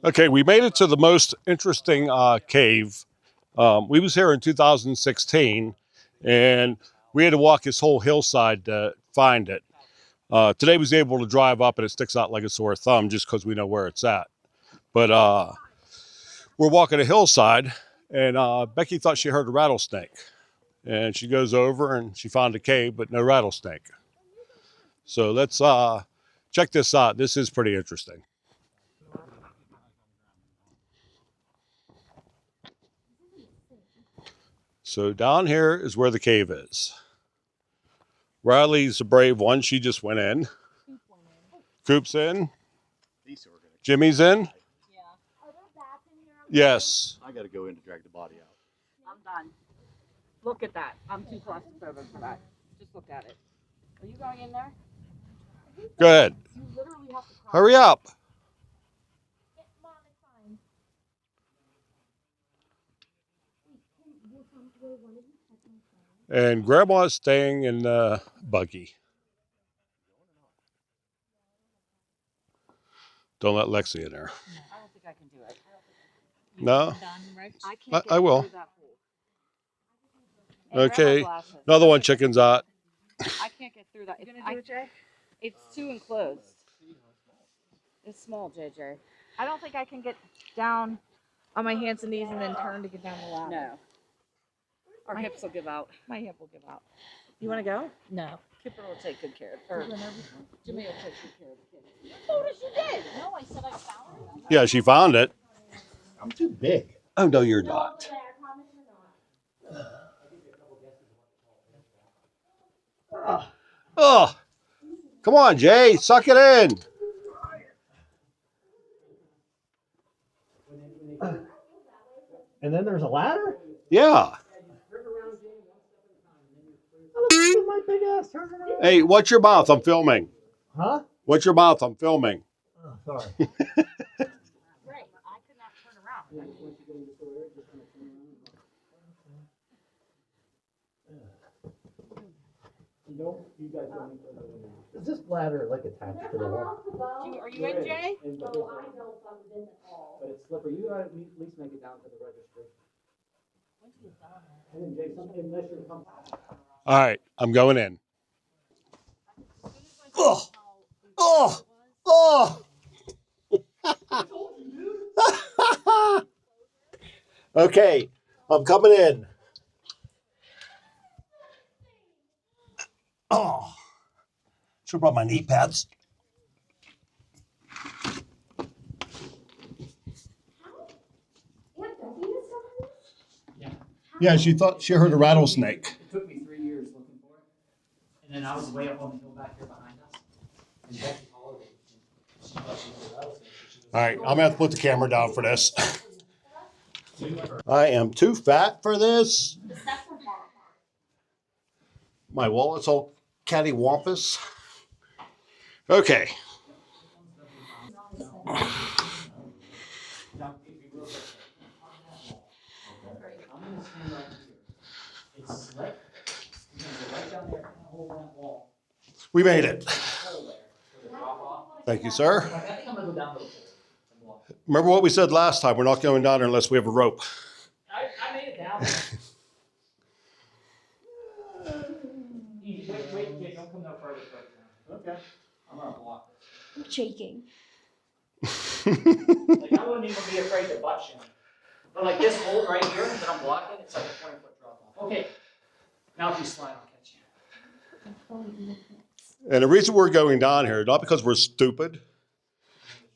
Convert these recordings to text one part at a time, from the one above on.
Okay, we made it to the most interesting cave. We was here in 2016, and we had to walk this whole hillside to find it. Today we was able to drive up, and it sticks out like a sore thumb just because we know where it's at. But we're walking a hillside, and Becky thought she heard a rattlesnake, and she goes over and she found a cave, but no rattlesnake. So let's check this out. This is pretty interesting. So down here is where the cave is. Riley's the brave one. She just went in. Coop's in. Jimmy's in. Yes. I got to go in to drag the body out. I'm done. Look at that. I'm too claustrophobic for that. Just look at it. Are you going in there? Go ahead. You literally have to cross. Hurry up. And Grandma's staying in the buggy. Don't let Lexi in there. I don't think I can do it. No? I can't get I will. through that hole. And Okay. grandma glasses. Another one, chicken's out. I can't get through that. You gonna do it, Jay? It's too enclosed. It's small, JJ. I don't think I can get down on my hands and knees and then turn to get down the ladder. No. Our hips will give out. My hip will give out. You want to go? No. Kipper will take good care of her. Jimmy will take good care of the kids. You told us you did. No, I said I found it. Yeah, she found it. I'm too big. Oh, no, you're not. Oh, come on, Jay. Suck it in. And then there's a ladder? Yeah. My big ass turn around. Hey, watch your mouth. I'm filming. Huh? Watch your mouth. I'm filming. Oh, sorry. Right. I could not turn around. Is this ladder like attached to the wall? Are you in, Jay? But it's slippery. You gotta at least make it down to the registry. And then Jay, something unless you come. All right, I'm going in. Oh, oh, oh. Okay, I'm coming in. Oh, should have brought my knee pads. Yeah, she thought she heard a rattlesnake. It took me 3 years looking for it. And then I was way up on the hill back here behind us. And Becky followed it. She thought she heard a rattlesnake. All right, I'm gonna have to put the camera down for this. I am too fat for this. My wallet's all cattywampus. Okay. I'm gonna stand right here. It's slick. You're gonna go right down there and hold that wall. We made it. Hole there. For the drop off. Thank you, sir. I think I'm gonna go down to the hole and walk. Remember what we said last time? We're not going down there unless we have a rope. I made it down. Easy. Wait, don't come no further now. Okay. I'm gonna block this. I'm shaking. Like I wouldn't even be afraid to butt shim. But like this hole right here that I'm blocking, it's like a 20-foot drop off. Okay. Now if you slide, I'll catch you. And the reason we're going down here, not because we're stupid,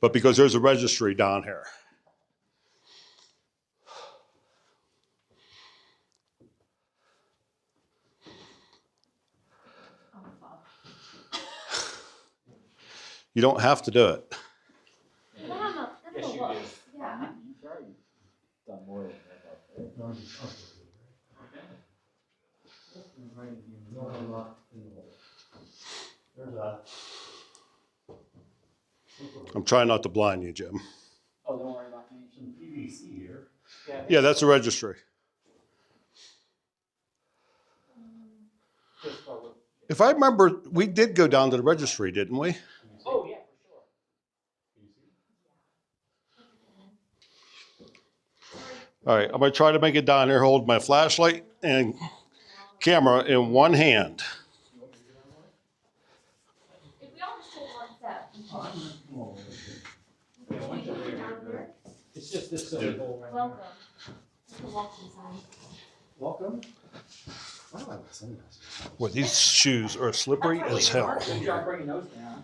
but because there's a registry down here. You don't have to do it. Yes, you do. Yeah. Done more than that. There's a. I'm trying not to blind you, Jim. Oh, don't worry about me. Some PVC here. Yeah, that's a registry. Just forward. If I remember, we did go down to the registry, didn't we? Oh, yeah, for sure. All right, I'm gonna try to make it down here, hold my flashlight and camera in one hand. If we all just take one step. It's just this silly hole right Welcome. You can walk inside. Welcome. Well, these shoes are slippery as hell. Good job bringing those down.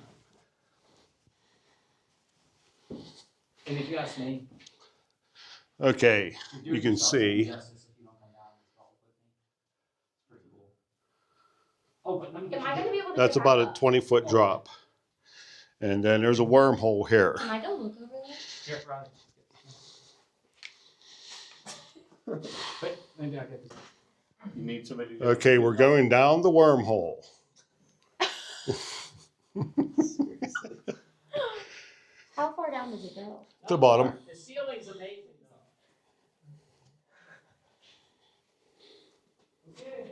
And if you ask me, Okay, do you can yourself see. justice if you don't come down and talk with me. It's pretty cool. Oh, but let me get Am I gonna be able to That's get about a back up? 20-foot drop. And then there's a wormhole here. Can I go look over there? Here, Riley. But maybe I'll get this. You need somebody to Okay, we're going down the wormhole. How far down does it go? To the bottom. The ceiling's amazing though. Okay.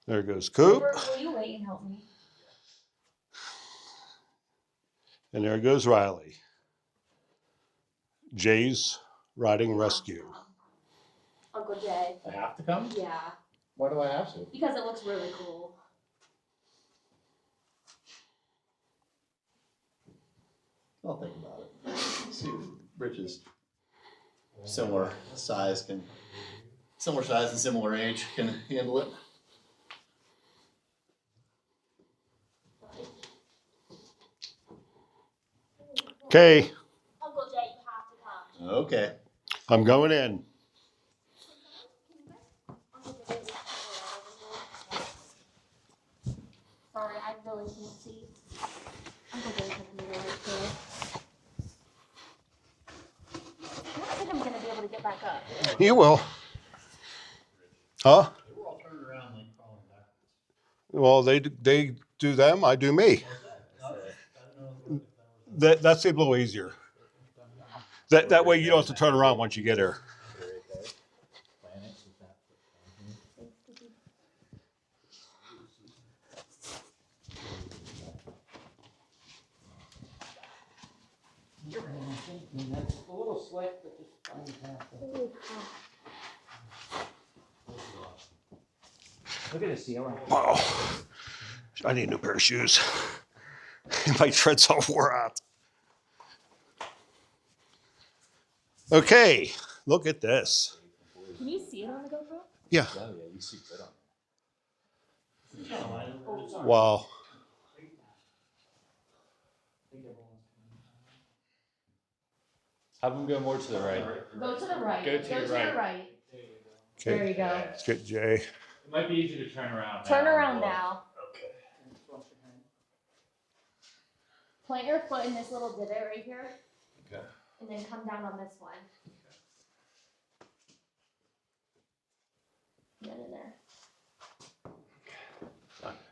There goes Coop. Will you wait and help me? And there goes Riley. Jay's riding rescue. Uncle Jay. I have to come? Yeah, Why do I have to? because it looks really cool. I'll think about it. See if Rich is similar size and similar age can handle it. Okay, Uncle Jay, you have to come. Okay. I'm going in. Sorry, I really can't see. Uncle Jay's in the middle right there. I don't think I'm gonna be able to get back up. You will. Huh? We're all turned around like crawling back. Well, they do them, I do me. That seems a little easier. That way you don't have to turn around once you get there. You're right. And that's a little slick, but just find the path. Look at the ceiling. Wow. I need a new pair of shoes. My tread's all wore out. Okay, look at this. Can you see it on the GoPro? Yeah. Oh, yeah, you see good on Wow. Have them go more to the right. Go to the right. Go to your right. right. There Okay, you go. let's get Jay. It might be easy to turn around. Turn now. around now. Okay. Plant your foot in this little divot right here. Okay. And then come down on this one. Get in there.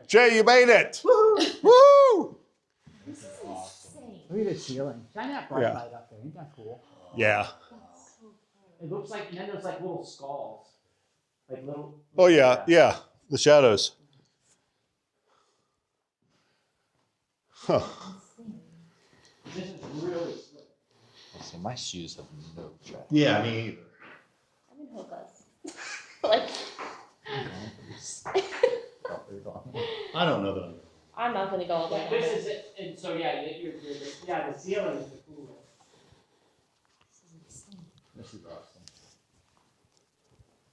Jay, you made it. Woo! This is insane. Look at the ceiling. Shine that bright Yeah. light up there. Ain't that cool? Yeah. That's so cool. It looks like, and then there's like little skulls. Like little. Oh yeah, yeah. The shadows. Huh. Insane. This is really slick. So my shoes have no track. Yeah, me either. I'm in Hokas. Like, I don't know that I'm. I'm not gonna go all the way. But this is it, and so yeah, yeah, the ceiling is the coolest. This is insane. This is awesome.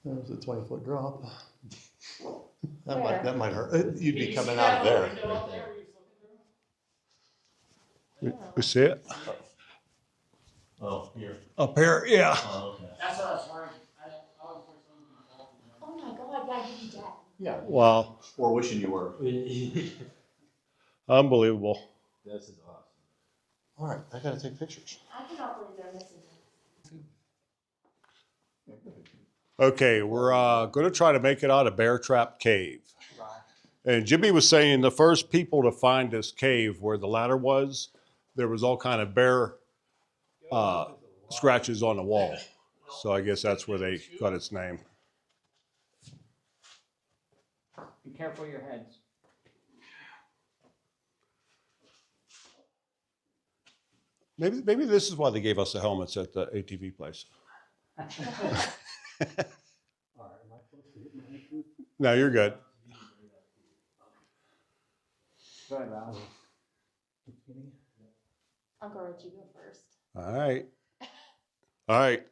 That was a 20-foot drop. Where? That might hurt. You'd Can be you coming see out that of little there. window up there where you're looking through? We see it? Oh, here. Up here, yeah. Oh, okay. That's what I was wondering. I unfortunately involved in that. Oh my god, yeah, you'd be dead. Yeah. Wow. Or wishing you were. Unbelievable. This is awesome. All right, I gotta take pictures. I cannot believe they're missing this. Okay, we're going to try to make it out of Bear Trap Cave. And Jimmy was saying the first people to find this cave where the ladder was, there was all kind of bear scratches on the wall. So I guess that's where they got its name. Be careful of your heads. Maybe this is why they gave us the helmets at the ATV place. No, you're good. Go ahead, Ron. Uncle Rich, you go first. All right. All right.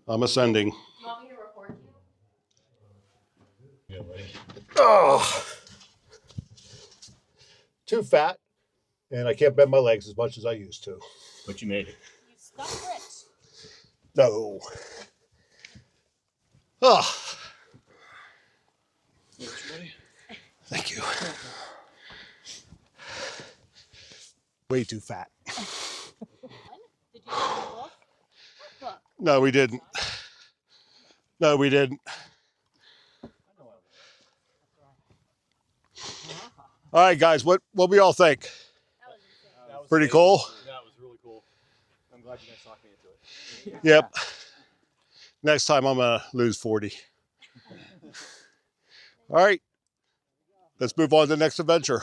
I'm ascending. You want me to record you? Oh, too fat, and I can't bend my legs as much as I used to. But you made it. You stuck Rich. No. Oh, thank you. Way too fat. Did you read the book? What book? No, we didn't. No, we didn't. All right, guys, what we all think? That was insane. That was Pretty amazing. cool? That was really cool. I'm glad you guys talked me into it. Yep. Next time I'm gonna lose 40. All right. Let's move on to the next adventure.